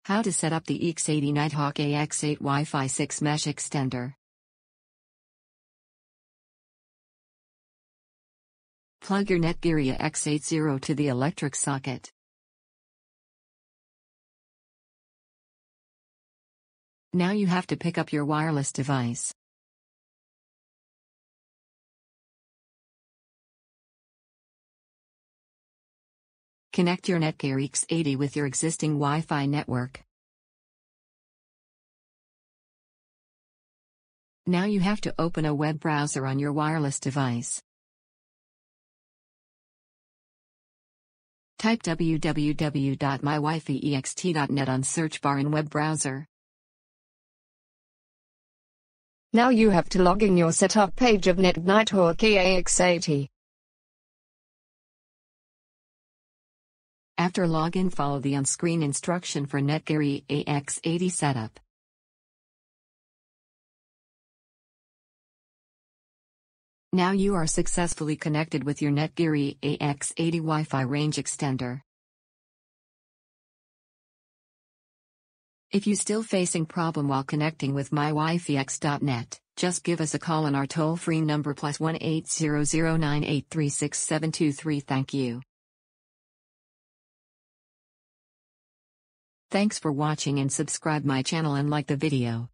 How to set up the EX80 Nighthawk AX8 Wi-Fi 6 mesh extender. Plug your Netgear EAX80 to the electric socket. Now you have to pick up your wireless device. Connect your Netgear EAX80 with your existing Wi-Fi network. Now you have to open a web browser on your wireless device. Type www.mywifiext.net on search bar in web browser. Now you have to log in your setup page of Nighthawk EAX80. After login, follow the on-screen instruction for Netgear EAX80 setup. Now you are successfully connected with your Netgear EAX80 Wi-Fi range extender. If you still facing problem while connecting with mywifiext.net, just give us a call on our toll-free number +1 800 983 6723. Thank you. Thanks for watching and subscribe my channel and like the video.